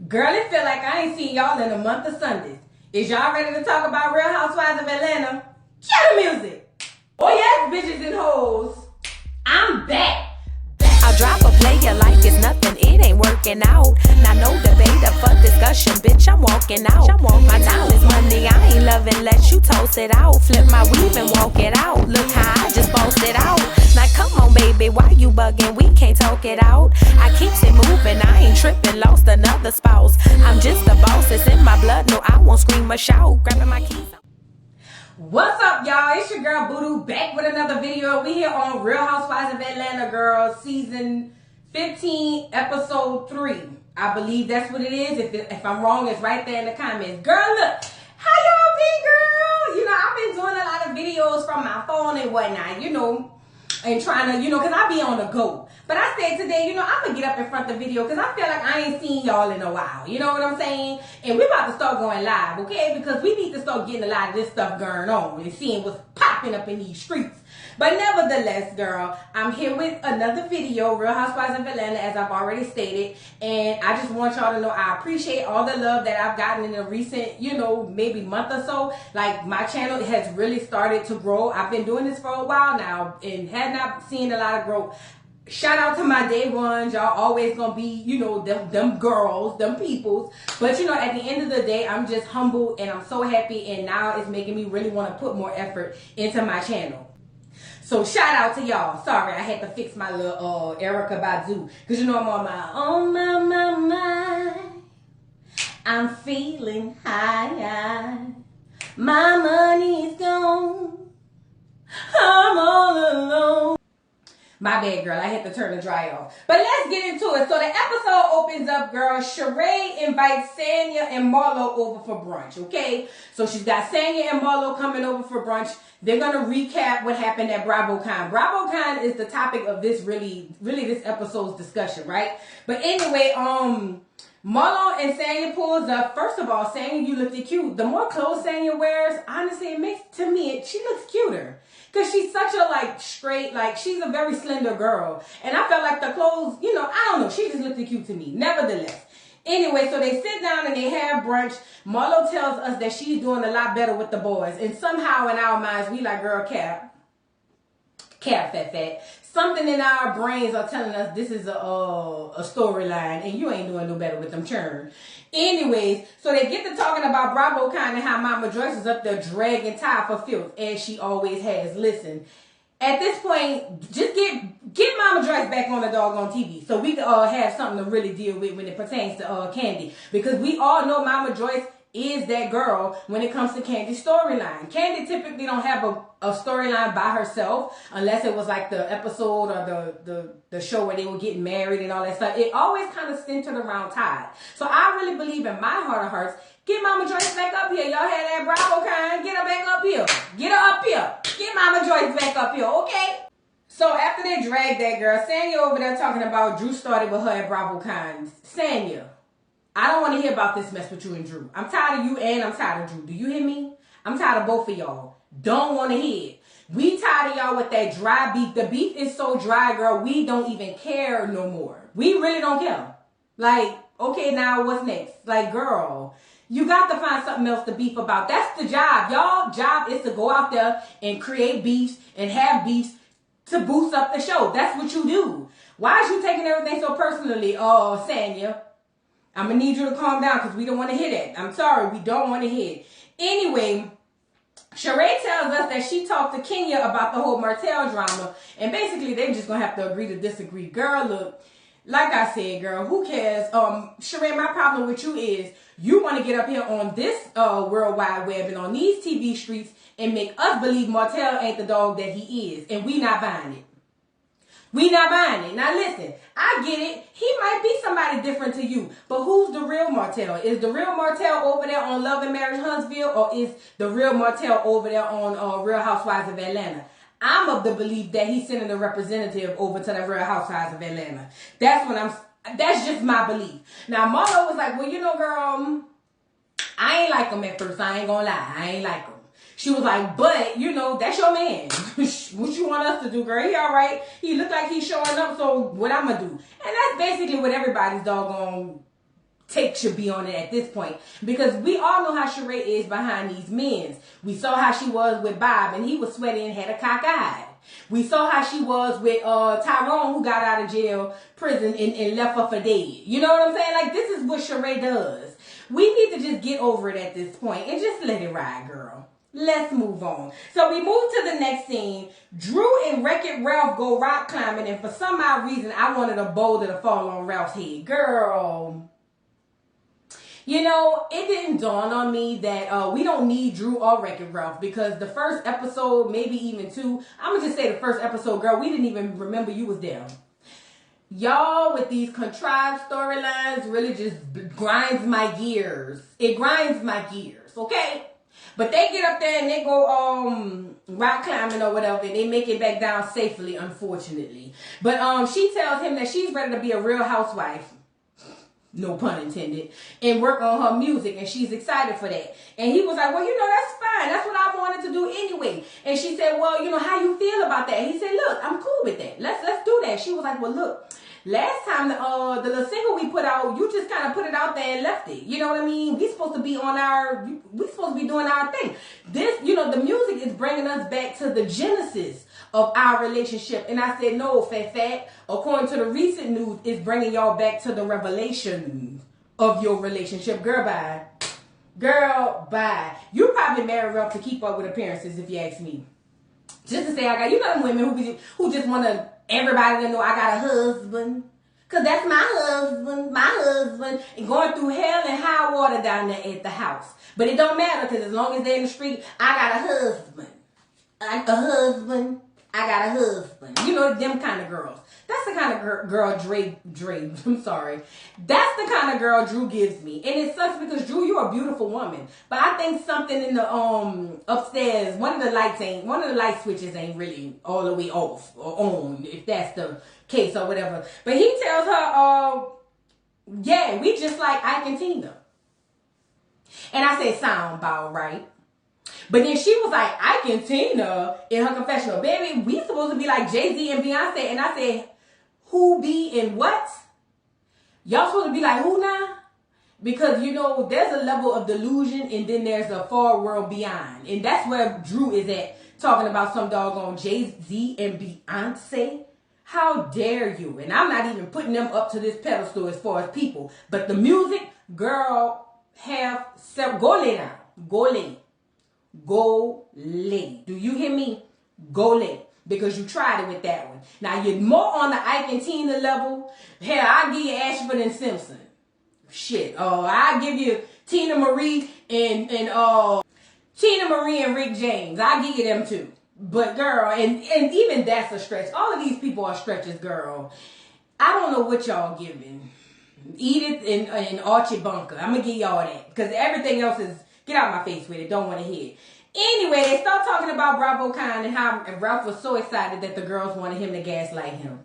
Girl, it feel like I ain't seen y'all in a month of Sundays. Is y'all ready to talk about Real Housewives of Atlanta? Cue the music. Oh yes, bitches and hoes. I'm back. I drop a player like it's nothing, it ain't working out. Now no debate or fuck discussion, bitch, I'm walking out. My time is money, I ain't loving, let you toast it out. Flip my weave and walk it out, look how I just bossed it out. Now come on baby, why you bugging, we can't talk it out. I keeps it moving, I ain't tripping, lost another spouse. I'm just a boss, it's in my blood, no I won't scream or shout. Grabbing my keys. What's up, y'all? It's your girl Voodoo back with another video. We here on Real Housewives of Atlanta, girls, season 15, episode 3. I believe that's what it is. If I'm wrong, it's right there in the comments. Girl, look, how y'all been, girl? You know, I've been doing a lot of videos from my phone and whatnot, you know, and trying to, you know, because I be on the go. But I said today, you know, I'm going to get up in front of the video because I feel like I ain't seen y'all in a while. You know what I'm saying? And we about to start going live, okay? Because we need to start getting a lot of this stuff going on and seeing what's popping up in these streets. But nevertheless, girl, I'm here with another video, Real Housewives of Atlanta, as I've already stated. And I just want y'all to know I appreciate all the love that I've gotten in the recent, you know, maybe month or so. Like, my channel has really started to grow. I've been doing this for a while now and had not seen a lot of growth. Shout out to my day ones. Y'all always gonna be, you know, them girls, them peoples. But, you know, at the end of the day, I'm just humbled and I'm so happy. And now it's making me really want to put more effort into my channel. So shout out to y'all. Sorry, I had to fix my little Erica Badu. Because, you know, I'm on my. I'm feeling high. My money's gone. I'm all alone. My bad, girl. I had to turn the dry off. But let's get into it. So the episode opens up, girl. Sheree invites Sanya and Marlo over for brunch, okay? So she's got Sanya and Marlo coming over for brunch. They're going to recap what happened at BravoCon. BravoCon is the topic of this really this episode's discussion, right? But anyway, Marlo and Sanya pulls up. First of all, Sanya, you looked cute. The more clothes Sanya wears, honestly, it makes, to me, she looks cuter. Because she's such a, like, straight, like, she's a very slender girl. And I felt like the clothes, you know, I don't know. She just looked cute to me. Nevertheless. Anyway, so they sit down and they have brunch. Marlo tells us that she's doing a lot better with the boys. And somehow in our minds, we like, girl, Cap, fat. Something in our brains are telling us this is a storyline and you ain't doing no better with them churn. Anyways, so they get to talking about BravoCon and how Mama Joyce is up there dragging Ty for filth, as she always has. Listen, at this point, just get Mama Joyce back on the doggone TV so we can have something to really deal with when it pertains to Kandi. Because we all know Mama Joyce is that girl when it comes to Kandi's storyline. Kandi typically don't have a storyline by herself unless it was like the episode or the show where they were getting married and all that stuff. It always kind of centered around Ty. So I really believe in my heart of hearts, get Mama Joyce back up here. Y'all had that BravoCon, get her back up here. Get her up here. Get Mama Joyce back up here, okay? So after they dragged that girl, Sanya over there talking about Drew started with her at BravoCon. Sanya, I don't want to hear about this mess with you and Drew. I'm tired of you and I'm tired of Drew. Do you hear me? I'm tired of both of y'all. Don't want to hear it. We tired of y'all with that dry beef. The beef is so dry, girl, we don't even care no more. We really don't care. Like, okay, now what's next? Like, girl, you got to find something else to beef about. That's the job. Y'all job is to go out there and create beefs and have beefs to boost up the show. That's what you do. Why is you taking everything so personally, Sanya? I'm going to need you to calm down because we don't want to hear that. I'm sorry, we don't want to hear it. Anyway, Sheree tells us that she talked to Kenya about the whole Martell drama. And basically, they're just going to have to agree to disagree. Girl, look, like I said, girl, who cares? Sheree, my problem with you is you want to get up here on this World Wide Web and on these TV streets and make us believe Martell ain't the dog that he is. And we not buying it. We not buying it. Now listen, I get it. He might be somebody different to you. But who's the real Martell? Is the real Martell over there on Love and Marriage Huntsville? Or is the real Martell over there on Real Housewives of Atlanta? I'm of the belief that he's sending a representative over to the Real Housewives of Atlanta. That's just my belief. Now Marlo was like, well, you know, girl, I ain't like him at first. I ain't gonna lie. I ain't like him. She was like, but, you know, that's your man. What you want us to do, girl? He all right. He look like he's showing up, so what I'm going to do? And that's basically what everybody's doggone take should be on it at this point, because we all know how Sheree is behind these men. We saw how she was with Bob, and he was sweaty and had a cock eye. We saw how she was with Tyrone, who got out of jail, prison, and left her for dead. You know what I'm saying? Like, this is what Sheree does. We need to just get over it at this point and just let it ride, girl. Let's move on. So we move to the next scene. Drew and Wreck-It Ralph go rock climbing, and for some odd reason, I wanted a boulder to fall on Ralph's head. Girl. You know, it didn't dawn on me that we don't need Drew or Wreck-It Ralph, because the first episode, maybe even two, I'm going to just say the first episode, girl, we didn't even remember you was there. Y'all with these contrived storylines really just grinds my gears. It grinds my gears, okay? But they get up there and they go rock climbing or whatever, and they make it back down safely, unfortunately. But she tells him that she's ready to be a real housewife, no pun intended, and work on her music, and she's excited for that. And he was like, well, you know, that's fine. That's what I wanted to do anyway. And she said, well, you know, how you feel about that? And he said, look, I'm cool with that. Let's do that. She was like, well, look, last time the little single we put out, you just kind of put it out there and left it. You know what I mean? We supposed to be doing our thing. This, you know, the music is bringing us back to the genesis of our relationship. And I said, no, Fat. According to the recent news, it's bringing y'all back to the revelation of your relationship. Girl, bye. Girl, bye. You probably married Ralph to keep up with appearances, if you ask me. Just to say, I got, you know, them women who just want to everybody to know I got a husband. Because that's my husband. And going through hell and high water down there at the house. But it don't matter, because as long as they're in the street, I got a husband. I got a husband. You know, them kind of girls. That's the kind of girl I'm sorry. That's the kind of girl Drew gives me. And it sucks because, Drew, you're a beautiful woman. But I think something in the upstairs, one of the light switches ain't really all the way off or on, if that's the case or whatever. But he tells her, yeah, we just like Ike and Tina. And I said, sound about right. But then she was like, Ike and Tina in her confessional, baby, we supposed to be like Jay-Z and Beyonce. And I said, who be and what? Y'all supposed to be like who now? Because, you know, there's a level of delusion, and then there's a far world beyond. And that's where Drew is at, talking about some doggone Jay-Z and Beyonce. How dare you? And I'm not even putting them up to this pedestal as far as people. But the music, girl, go lay down. Go lay. Do you hear me? Go lay. Because you tried it with that one. Now you're more on the Ike and Tina level. Hell, I'll give you Ashford and Simpson. Shit. I'll give you Tina Marie and Rick James. I'll give you them too. But girl, and even that's a stretch. All of these people are stretches, girl. I don't know what y'all giving. Edith and Archie Bunker. I'm gonna give y'all that. Because everything else is, get out my face with it. Don't want to hear it. Anyway, they start talking about Bravo Con and how Ralph was so excited that the girls wanted him to gaslight him.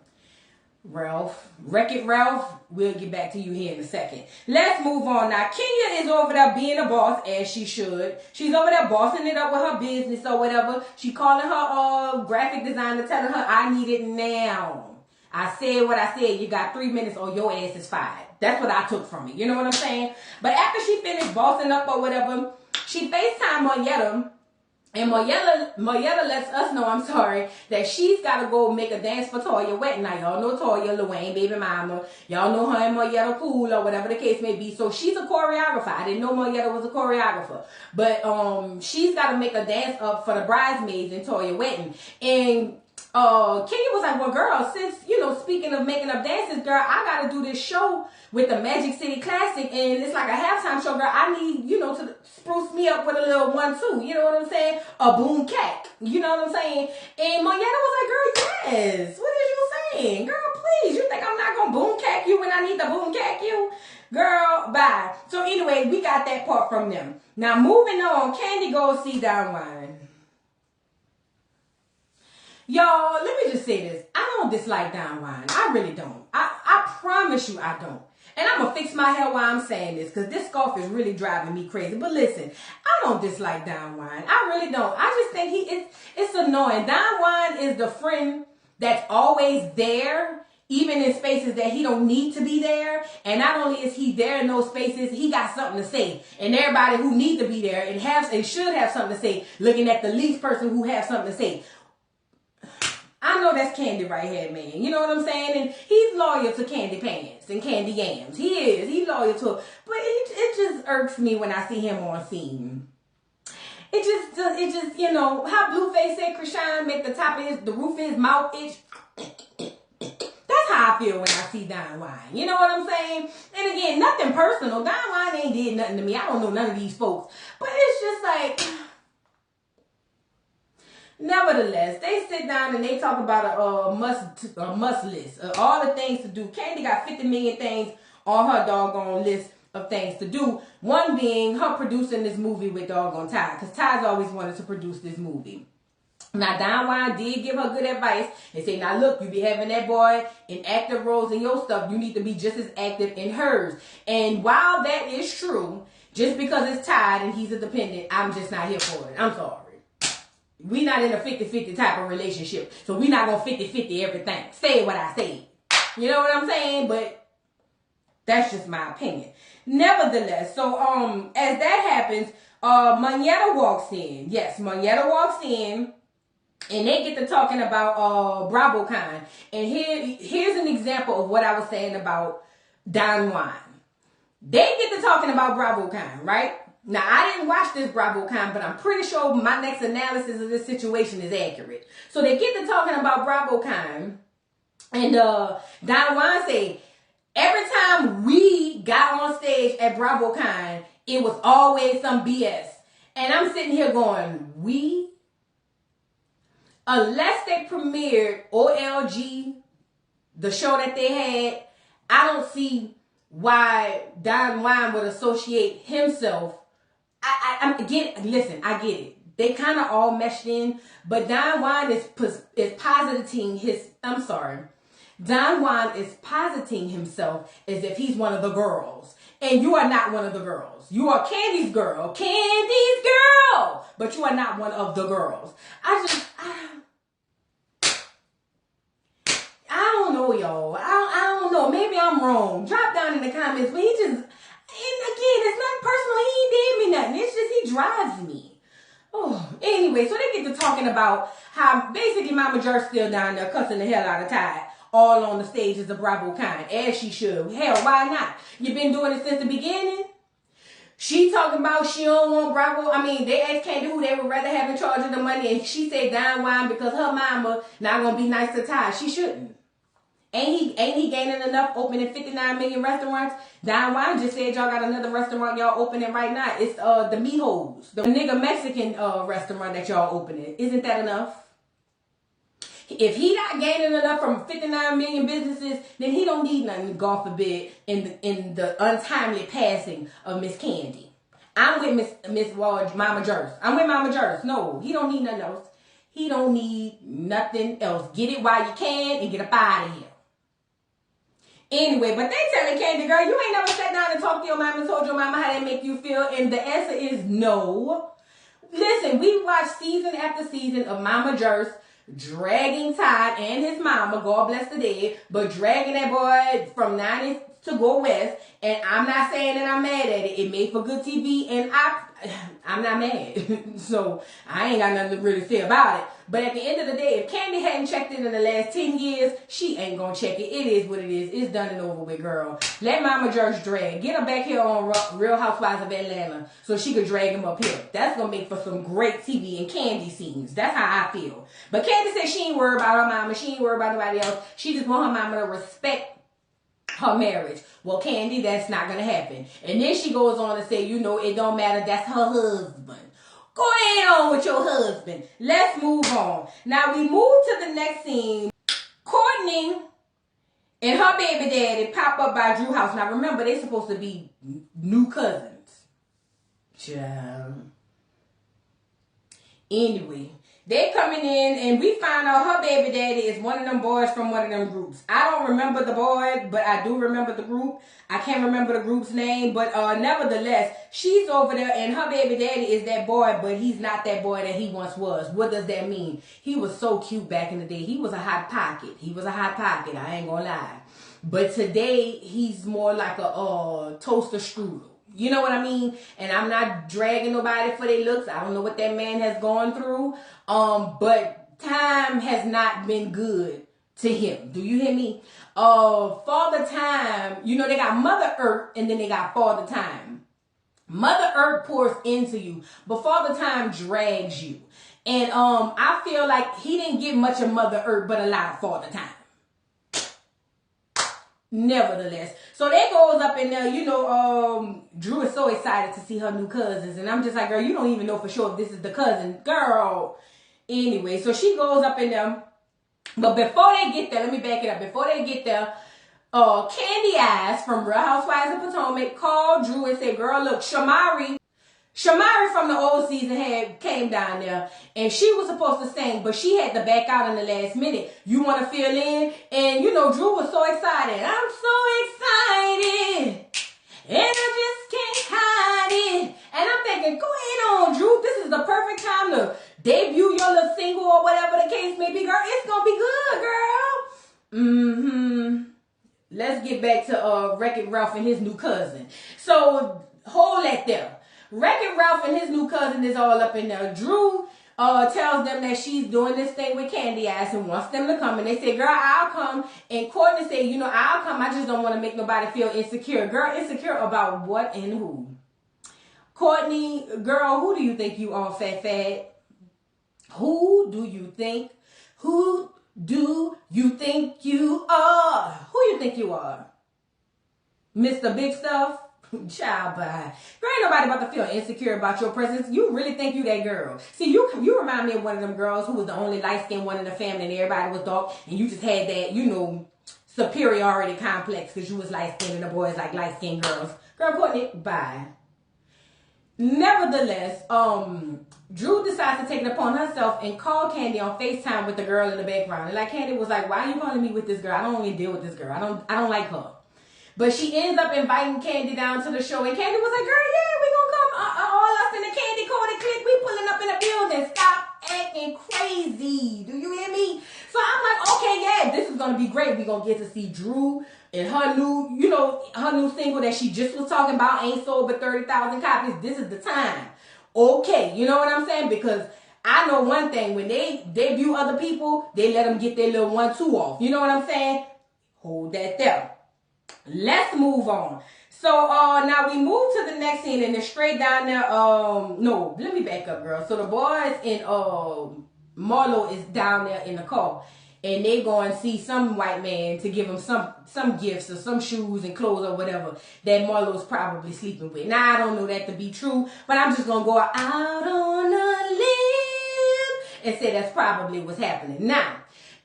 Wreck-It Ralph, we'll get back to you here in a second. Let's move on now. Kenya is over there being a boss, as she should. She's over there bossing it up with her business or whatever. She calling her graphic designer, telling her, I need it now. I said what I said. You got 3 minutes or your ass is fired. That's what I took from it. You know what I'm saying? But after she finished bossing up or whatever, she FaceTimed Moyetta. And Moyetta lets us know, that she's got to go make a dance for Toya Wet. Now, y'all know Toya, Lil Wayne, baby mama. Y'all know her and Moyetta cool or whatever the case may be. So, she's a choreographer. I didn't know Moyetta was a choreographer. But she's got to make a dance up for the bridesmaids in Toya Wetton. And Kenya was like, well, girl, since, you know, speaking of making up dances, girl, I got to do this show with the Magic City Classic, and it's like a halftime show, girl. I need, you know, to spruce me up with a little 1-2, you know what I'm saying? A boom cack, you know what I'm saying? And Moyetta was like, girl, yes. What is you saying? Girl, please, you think I'm not going to boom cack you when I need to boom cack you? Girl, bye. So anyway, we got that part from them. Now, moving on, Candy goes see Don Juan. Y'all, let me just say this. I don't dislike Don Juan. I really don't. I promise you I don't. And I'm going to fix my hair while I'm saying this, because this scarf is really driving me crazy. But listen, I don't dislike Don Juan. I really don't. I just think it's annoying. Don Juan is the friend that's always there, even in spaces that he don't need to be there. And not only is he there in those spaces, he got something to say. And everybody who need to be there and should have something to say, looking at the least person who have something to say. I know that's Candy right here, man. You know what I'm saying? And he's loyal to Candy Pants and Candy Yams. He is. He's loyal to it. But it just irks me when I see him on scene. It just, you know, how Blueface said Krishan make the roof of his mouth itch. That's how I feel when I see Don Wine. You know what I'm saying? And again, nothing personal. Don Wine ain't did nothing to me. I don't know none of these folks. But it's just like... Nevertheless, they sit down and they talk about a must list. All the things to do. Candy got 50 million things on her doggone list of things to do. One being her producing this movie with doggone Ty. Because Ty's always wanted to produce this movie. Now, Don Juan did give her good advice and say, now look, you be having that boy in active roles in your stuff. You need to be just as active in hers. And while that is true, just because it's Ty and he's a dependent, I'm just not here for it. I'm sorry. We not in a 50-50 type of relationship. So we not going to 50-50 everything. Say what I say. You know what I'm saying? But that's just my opinion. Nevertheless, so as that happens, Moneta walks in. Yes, Moneta walks in. And they get to talking about BravoCon. And here's an example of what I was saying about Don Juan. They get to talking about BravoCon, right? Now, I didn't watch this BravoCon, but I'm pretty sure my next analysis of this situation is accurate. So they get to talking about BravoCon, and Don Juan say, every time we got on stage at BravoCon, it was always some BS. And I'm sitting here going, we? Unless they premiered OLG, the show that they had, I don't see why Don Juan would associate himself. I get it. Listen, I get it. They kind of all meshed in, but Don Juan is positing his. I'm sorry. Don Juan is positing himself as if he's one of the girls, and you are not one of the girls. You are Candy's girl, but you are not one of the girls. I don't know, y'all. I don't know. Maybe I'm wrong. Drop down in the comments, but he just. And again, it's not personal. He ain't did me nothing. It's just he drives me. Oh, anyway, so they get to talking about how basically Mama Jer's still down there cussing the hell out of Ty all on the stages of BravoCon, as she should. Hell, why not? You been doing it since the beginning. She talking about she don't want Bravo. I mean, they asked Candy who they would rather have in charge of the money, and she said Don Juan because her mama not gonna be nice to Ty. She shouldn't. Ain't he gaining enough opening 59 million restaurants? Don Juan just said y'all got another restaurant y'all opening right now. It's the Mijos, the nigga Mexican restaurant that y'all opening. Isn't that enough? If he not gaining enough from 59 million businesses, then he don't need nothing, God forbid, in the untimely passing of Miss Candy. I'm with Miss Mama Jers. I'm with Mama Jers. No, he don't need nothing else. He don't need nothing else. Get it while you can and get up out of here. Anyway, but they telling Candy, girl, you ain't never sat down and talked to your mama and told your mama how that make you feel. And the answer is no. Listen, we watched season after season of Mama Jers dragging Todd and his mama, God bless the dead, but dragging that boy from 90 to go west. And I'm not saying that I'm mad at it. It made for good TV, and I'm not mad. So I ain't got nothing to really say about it. But at the end of the day, if Candy hadn't checked it in the last 10 years, she ain't gonna check it. It is what it is. It's done and over with, girl. Let Mama Jers drag. Get her back here on Real Housewives of Atlanta so she could drag him up here. That's gonna make for some great TV and Candy scenes. That's how I feel. But Candy said she ain't worried about her mama. She ain't worried about nobody else. She just want her mama to respect her marriage. Well, Candy, that's not gonna happen. And then she goes on to say, you know, it don't matter. That's her husband. Go ahead on with your husband. Let's move on. Now we move to the next scene. Courtney and her baby daddy pop up by Drew house. Now remember, they supposed to be new cousins. Child. Anyway, They coming in and we find out her baby daddy is one of them boys from one of them groups. I don't remember the boy, but I do remember the group. I can't remember the group's name, but nevertheless, she's over there and her baby daddy is that boy, but he's not that boy that he once was. What does that mean? He was so cute back in the day. He was a hot pocket. He was a hot pocket. I ain't gonna lie. But today, he's more like a toaster strudel. You know what I mean? And I'm not dragging nobody for their looks. I don't know what that man has gone through. But time has not been good to him. Do you hear me? Father Time, you know, they got Mother Earth and then they got Father Time. Mother Earth pours into you, but Father Time drags you. And I feel like he didn't get much of Mother Earth, but a lot of Father Time. Nevertheless, so they goes up in there, you know, Drew is so excited to see her new cousins, and I'm just like, girl, you don't even know for sure if this is the cousin, girl. Anyway, so she goes up in there, but before they get there, let me back it up. Before they get there, Candy Eyes from Real Housewives of Potomac called Drew and said, girl, look, Shamari from the old season came down there and she was supposed to sing, but she had to back out in the last minute. You want to fill in? And you know, Drew was so excited. I'm so excited. And I just can't hide it. And I'm thinking, go ahead on, Drew. This is the perfect time to debut your little single or whatever the case may be, girl. It's going to be good, girl. Let's get back to Wreck-It Ralph and his new cousin. So, hold that there. Wreck-It Ralph and his new cousin is all up in there. Drew tells them that she's doing this thing with Candy Ass and wants them to come. And they say, girl, I'll come. And Courtney said, you know, I'll come. I just don't want to make nobody feel insecure. Girl, insecure about what and who? Courtney, girl, who do you think you are, fat? Who do you think? Who do you think you are? Who you think you are? Mr. Big Stuff? Child, bye. Girl, ain't nobody about to feel insecure about your presence. You really think you that girl. See, you remind me of one of them girls who was the only light-skinned one in the family and everybody was dark, and you just had that, you know, superiority complex because you was light-skinned and the boys like light-skinned girls. Girl, Courtney, bye. Nevertheless, Drew decides to take it upon herself and call Candy on FaceTime with the girl in the background. And like Candy was like, why are you calling me with this girl? I don't want to deal with this girl. I don't like her. But she ends up inviting Candy down to the show. And Candy was like, girl, yeah, we gonna come. All us in the Candy Cody clique. We pulling up in the building. Stop acting crazy. Do you hear me? So I'm like, okay, yeah, this is gonna be great. We gonna get to see Drew and her new, you know, her new single that she just was talking about ain't sold but 30,000 copies. This is the time. Okay, you know what I'm saying? Because I know one thing. When they debut other people, they let them get their little 1-2 off. You know what I'm saying? Hold that there. Let's move on. So now we move to the next scene and they're straight down there. No, let me back up, girl. So the boys and Marlo is down there in the car. And they go and see some white man to give him some gifts or some shoes and clothes or whatever that Marlo's probably sleeping with. Now, I don't know that to be true, but I'm just going to go out on a limb and say that's probably what's happening. Now,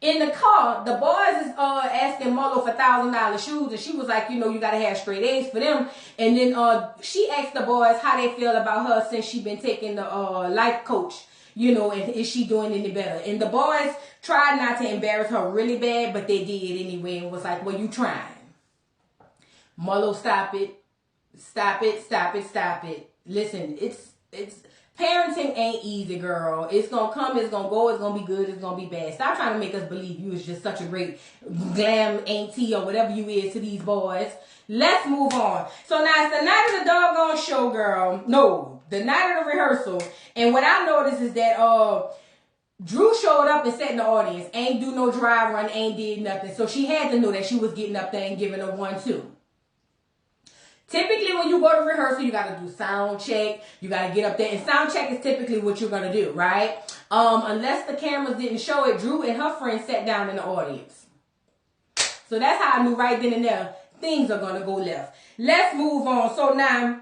in the car, the boys is asking Marlo for $1,000 shoes, and she was like, you know, you got to have straight A's for them. And then she asked the boys how they feel about her since she been taking the life coach. You know, and is she doing any better? And the boys tried not to embarrass her really bad, but they did anyway and was like, well, you trying. Marlo, stop it. Stop it, stop it, stop it. Listen, it's parenting ain't easy, girl. It's going to come, it's going to go, it's going to be good, it's going to be bad. Stop trying to make us believe you is just such a great glam auntie or whatever you is to these boys. Let's move on. So now it's the night of the doggone show, girl. No, the night of the rehearsal. And what I noticed is that Drew showed up and sat in the audience. Ain't do no dry run, ain't did nothing. So she had to know that she was getting up there and giving a 1-2. Typically, when you go to rehearsal, you got to do sound check. You got to get up there. And sound check is typically what you're going to do, right? Unless the cameras didn't show it, Drew and her friend sat down in the audience. So that's how I knew right then and there things are going to go left. Let's move on. So now,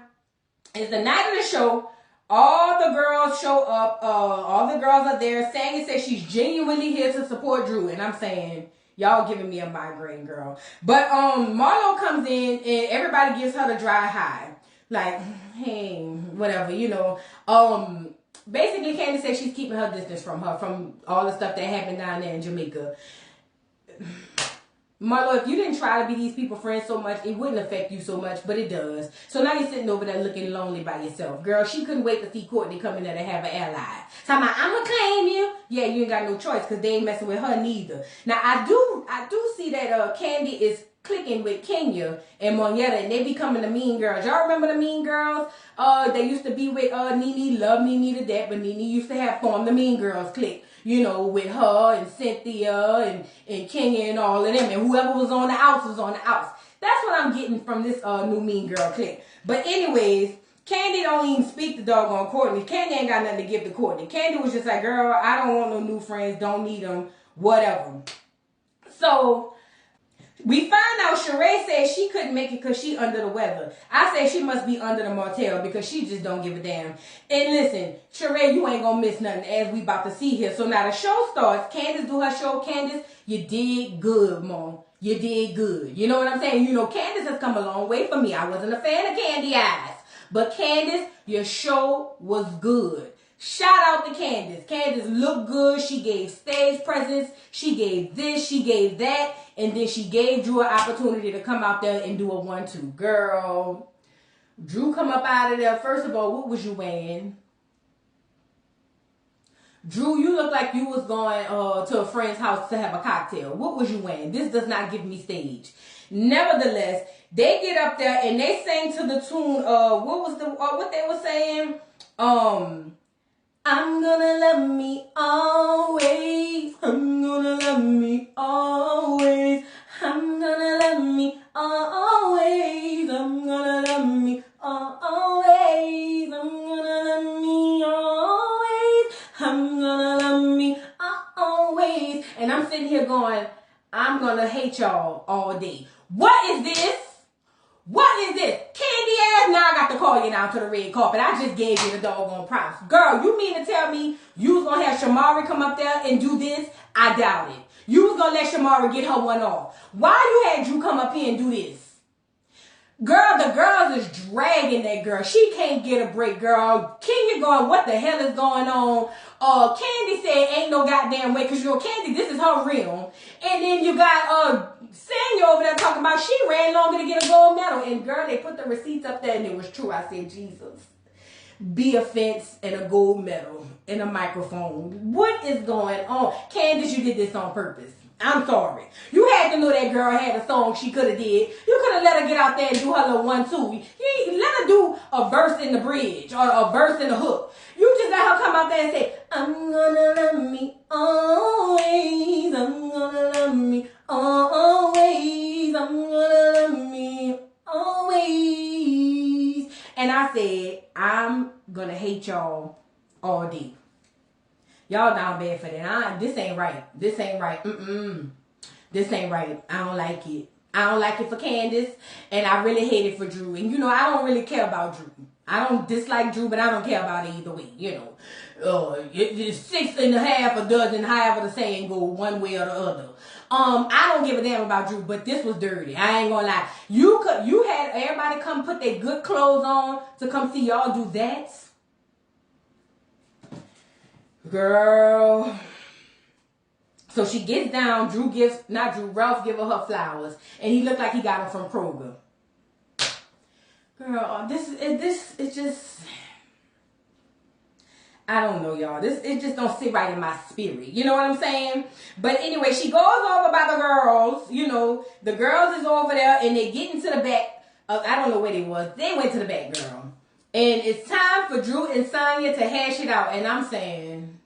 it's the night of the show. All the girls show up. All the girls are there. Sandy says she's genuinely here to support Drew. And I'm saying, y'all giving me a migraine, girl. But Marlo comes in and everybody gives her the dry high. Like, hey, whatever, you know. basically Candy said she's keeping her distance from her, from all the stuff that happened down there in Jamaica. Marlo, if you didn't try to be these people friends so much, it wouldn't affect you so much, but it does. So now you're sitting over there looking lonely by yourself. Girl, she couldn't wait to see Courtney come in there to have an ally. Talking about, I'm going to claim you. Yeah, you ain't got no choice because they ain't messing with her neither. Now, I do see that Candy is clicking with Kenya and Monietta, and they becoming the Mean Girls. Y'all remember the Mean Girls? They used to be with Nene, love Nene to death, but Nene used to have formed the Mean Girls clique. You know, with her and Cynthia and Kenya and all of them. And whoever was on the outs was on the outs. That's what I'm getting from this new Mean Girl clique. But anyways, Candy don't even speak to doggone Courtney. Candy ain't got nothing to give to Courtney. Candy was just like, girl, I don't want no new friends. Don't need them. Whatever. So we find out Sheree said she couldn't make it because she under the weather. I say she must be under the motel because she just don't give a damn. And listen, Sheree, you ain't gonna miss nothing as we about to see here. So now the show starts. Candace do her show. Candace, you did good, Mom. You did good. You know what I'm saying? You know, Candace has come a long way for me. I wasn't a fan of Candy Eyes. But Candace, your show was good. Shout out to Candace. Candace looked good. She gave stage presence. She gave this. She gave that. And then she gave Drew an opportunity to come out there and do a 1-2. Girl, Drew come up out of there. First of all, what was you wearing? Drew, you look like you was going to a friend's house to have a cocktail. What was you wearing? This does not give me stage. Nevertheless, they get up there and they sang to the tune of, what they were saying? I'm gonna love me always. I'm gonna love me always. I'm gonna love me always. I'm gonna love me always. I'm gonna love me always. I'm gonna love me always. And I'm sitting here going, I'm gonna hate y'all all day. What is this? What is this? Candy ass, now I got to call you now to the red carpet. I just gave you the doggone props. Girl, you mean to tell me you was going to have Shamari come up there and do this? I doubt it. You was going to let Shamari get her one off. Why you had Drew come up here and do this? Girl, the girls is dragging that girl. She can't get a break, girl. Kenya going, what the hell is going on? Candy said, ain't no goddamn way, because you know, Candy, this is her realm. And then you got Sanya over there talking about she ran longer to get a gold medal. And girl, they put the receipts up there and it was true. I said, Jesus. Be a fence and a gold medal and a microphone. What is going on? Candace, you did this on purpose. I'm sorry. You had to know that girl had a song she could have did. You could have let her get out there and do her little 1-2. You let her do a verse in the bridge or a verse in the hook. You just let her come out there and say, I'm gonna love me always. I'm gonna love me always. I'm gonna love me always. And I said, I'm gonna hate y'all all day. Y'all down bad for that. This ain't right. This ain't right. This ain't right. I don't like it. I don't like it for Candace. And I really hate it for Drew. And you know, I don't really care about Drew. I don't dislike Drew, but I don't care about it either way. You know, it's 6 1/2 a dozen, however the saying go, one way or the other. I don't give a damn about Drew, but this was dirty. I ain't gonna lie. You had everybody come put their good clothes on to come see y'all do that. Girl. So she gets down. Ralph give her flowers. And he looked like he got them from Kroger. Girl, it's just, I don't know, y'all. It just don't sit right in my spirit. You know what I'm saying? But anyway, she goes over by the girls. You know, the girls is over there and they get into the back. I don't know where they was. They went to the back, girl. And it's time for Drew and Sanya to hash it out. And I'm saying,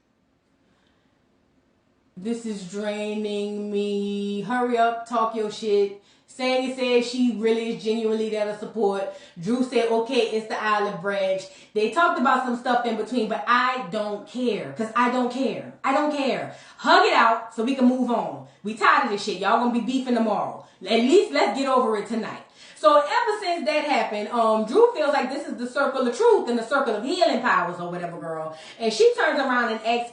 this is draining me. Hurry up, talk your shit. Sanya said she really is genuinely there to support. Drew said, okay, it's the olive branch. They talked about some stuff in between, but I don't care. Because I don't care. I don't care. Hug it out so we can move on. We tired of this shit. Y'all gonna be beefing tomorrow. At least let's get over it tonight. So ever since that happened, Drew feels like this is the circle of truth and the circle of healing powers or whatever, girl. And she turns around and asks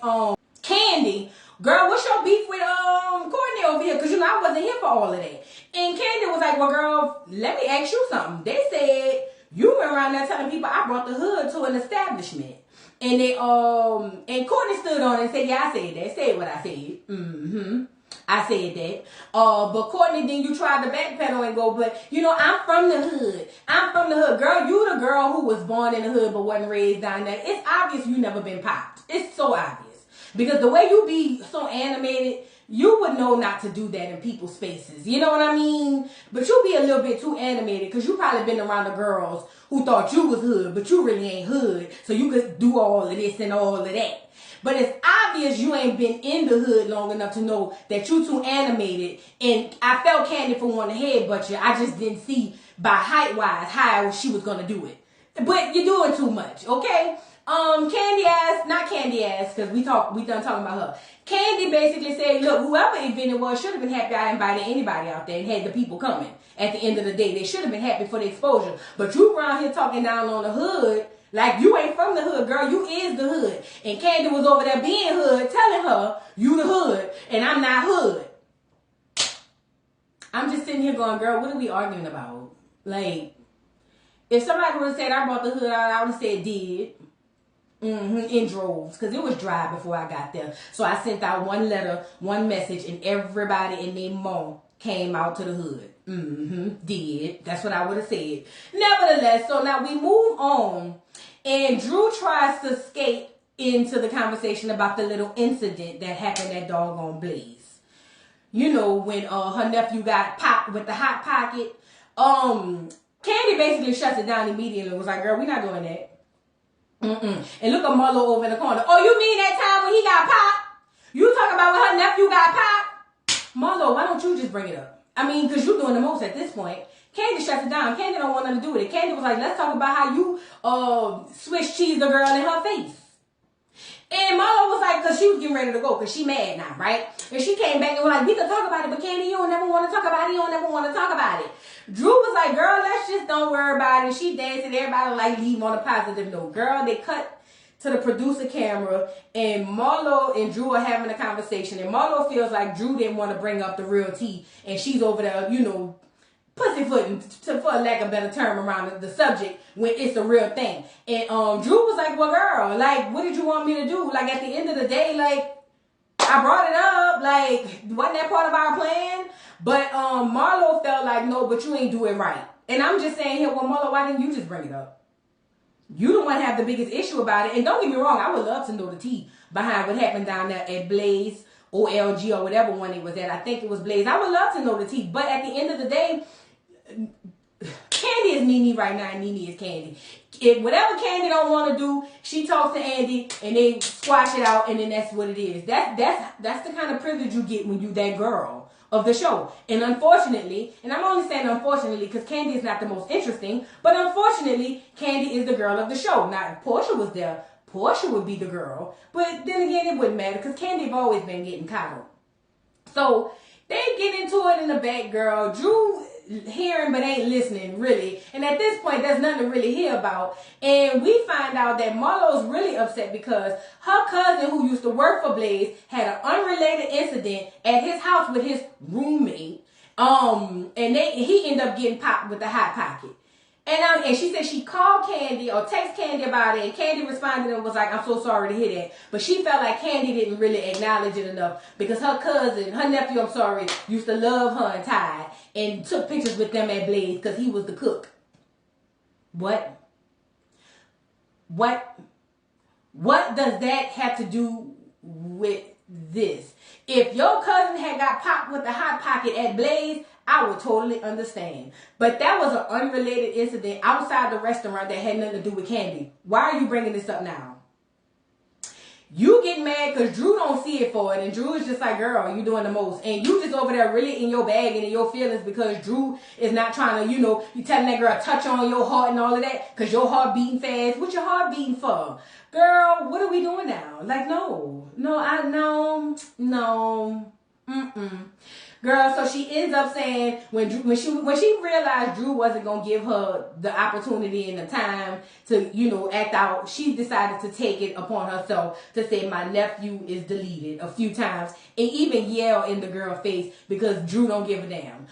Candy, girl, what's your beef with Courtney over here? Because you know I wasn't here for all of that. And Candy was like, well, girl, let me ask you something. They said you went around there telling people I brought the hood to an establishment. And and Courtney stood on it and said, yeah, I said that. Said what I said. Mm-hmm. I said that. But Courtney, then you tried to backpedal and go, but I'm from the hood. I'm from the hood. Girl, you the girl who was born in the hood but wasn't raised down there. It's obvious you never been popped. It's so obvious. Because the way you be so animated, you would know not to do that in people's faces. You know what I mean? But you be a little bit too animated because you probably been around the girls who thought you was hood, but you really ain't hood. So you could do all of this and all of that. But it's obvious you ain't been in the hood long enough to know that you too animated. And I felt Candy for wanting to headbutt you. I just didn't see by height-wise how she was going to do it. But you're doing too much, okay? Candy ass, not Candy ass, because we done talking about her. Candy basically said, look, whoever event it was should have been happy I invited anybody out there and had the people coming. At the end of the day, they should have been happy for the exposure. But you around here talking down on the hood, like you ain't from the hood, girl. You is the hood. And Candy was over there being hood, telling her, you the hood, and I'm not hood. I'm just sitting here going, girl, what are we arguing about? Like, if somebody would have said I brought the hood out, I would have said did. In droves, because it was dry before I got there. So I sent out one letter, one message, and everybody and their mom came out to the hood. Did. That's what I would have said. Nevertheless, so now we move on, and Drew tries to skate into the conversation about the little incident that happened at doggone Blaze. You know, when her nephew got popped with the hot pocket. Candy basically shuts it down immediately and was like, girl, we not doing that. And look at Marlo over in the corner. Oh, you mean that time when he got popped? You talking about when her nephew got popped? Marlo, why don't you just bring it up? I mean, because you're doing the most at this point. Candy shuts it down. Candy don't want nothing to do with it. Candy was like, let's talk about how you Swiss cheese the girl in her face. And Marlo was like, because she was getting ready to go, because she mad now, right? And she came back and was like, we can talk about it, but Candy, you don't never want to talk about it. You don't never want to talk about it. Drew was like, girl, let's just don't worry about it. She dancing. Everybody like leave on a positive note. Girl, they cut to the producer camera, and Marlo and Drew are having a conversation. And Marlo feels like Drew didn't want to bring up the real tea, and she's over there, pussyfooting, for lack of a better term, around the subject when it's a real thing. And Drew was like, well, girl, like, what did you want me to do? Like, at the end of the day, like, I brought it up. Like, wasn't that part of our plan? But Marlo felt like, no, but you ain't do it right. And I'm just saying here, well, Marlo, why didn't you just bring it up? You don't want to have the biggest issue about it. And don't get me wrong, I would love to know the tea behind what happened down there at Blaze, OLG, or whatever one it was at. I think it was Blaze. I would love to know the tea. But at the end of the day, Candy is Nene right now, and Nene is Candy. If whatever Candy don't want to do, she talks to Andy, and they squash it out, and then that's what it is. That's the kind of privilege you get when you that girl of the show. And unfortunately, and I'm only saying unfortunately because Candy is not the most interesting, but unfortunately, Candy is the girl of the show. Now, if Portia was there, Portia would be the girl. But then again, it wouldn't matter because Candy have always been getting coddled. So they get into it in the back, girl. Drew hearing but ain't listening, really. And at this point, there's nothing to really hear about. And we find out that Marlo's really upset because her cousin, who used to work for Blaze, had an unrelated incident at his house with his roommate. And he ended up getting popped with the hot pocket. And she said she called Candy or text Candy about it, and Candy responded and was like, I'm so sorry to hear that. But she felt like Candy didn't really acknowledge it enough because her nephew, used to love her and Ty and took pictures with them at Blaze because he was the cook. What does that have to do with this? If your cousin had got popped with the hot pocket at Blaze, I would totally understand. But that was an unrelated incident outside the restaurant that had nothing to do with Candy. Why are you bringing this up now? You get mad because Drew don't see it for it. And Drew is just like, girl, you doing the most. And you just over there really in your bag and in your feelings because Drew is not trying to, you telling that girl touch on your heart and all of that because your heart beating fast. What your heart beating for? Girl, what are we doing now? Like, no. Girl, so she ends up saying when she realized Drew wasn't gonna give her the opportunity and the time to act out, she decided to take it upon herself to say my nephew is deleted a few times and even yell in the girl's face because Drew don't give a damn.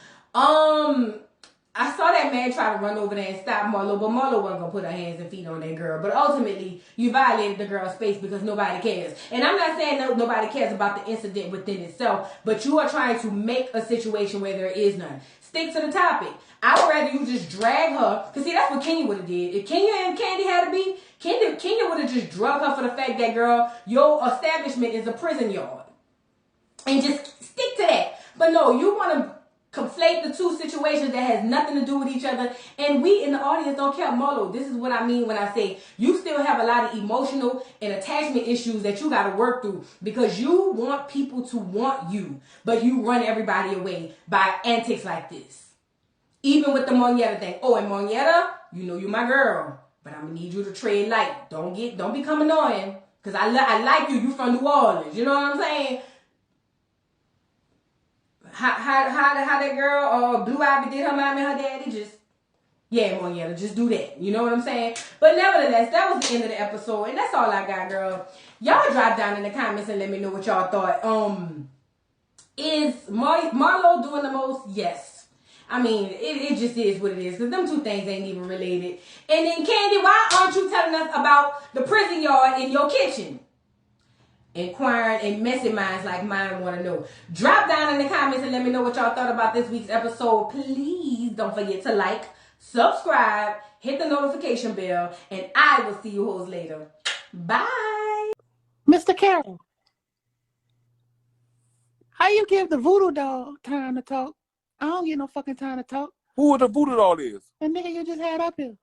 I saw that man try to run over there and stop Marlo, but Marlo wasn't gonna put her hands and feet on that girl. But ultimately, you violated the girl's space because nobody cares. And I'm not saying nobody cares about the incident within itself, but you are trying to make a situation where there is none. Stick to the topic. I would rather you just drag her, because see, that's what Kenya would have did. If Kenya and Candy had to be, Kenya would have just drugged her for the fact that, girl, your establishment is a prison yard. And just stick to that. But no, you want to conflate the two situations that has nothing to do with each other, and we in the audience don't care. Marlo, this is what I mean when I say you still have a lot of emotional and attachment issues that you got to work through, because you want people to want you, but you run everybody away by antics like this. Even with the Monietta thing. Oh, and Monietta, you know you my girl, but I'm gonna need you to tread light. Don't become annoying, because I like you. You from New Orleans, you know what I'm saying? How that girl Blue Ivy did her mom and her daddy, just, yeah, Monietta, just do that. You know what I'm saying? But nevertheless, that was the end of the episode, and that's all I got, girl. Y'all drop down in the comments and let me know what y'all thought. Is Marlo doing the most? Yes. I mean, it just is what it is, because them two things ain't even related. And then, Candy, why aren't you telling us about the prison yard in your kitchen? Inquiring and messy minds like mine want to know. Drop down in the comments and let me know what y'all thought about this week's episode. Please don't forget to like, subscribe, hit the notification bell, and I will see you hoes later. Bye. Mr. Carroll, how you give the voodoo dog time to talk? I don't get no fucking time to talk. Who the voodoo doll is? The nigga you just had up here.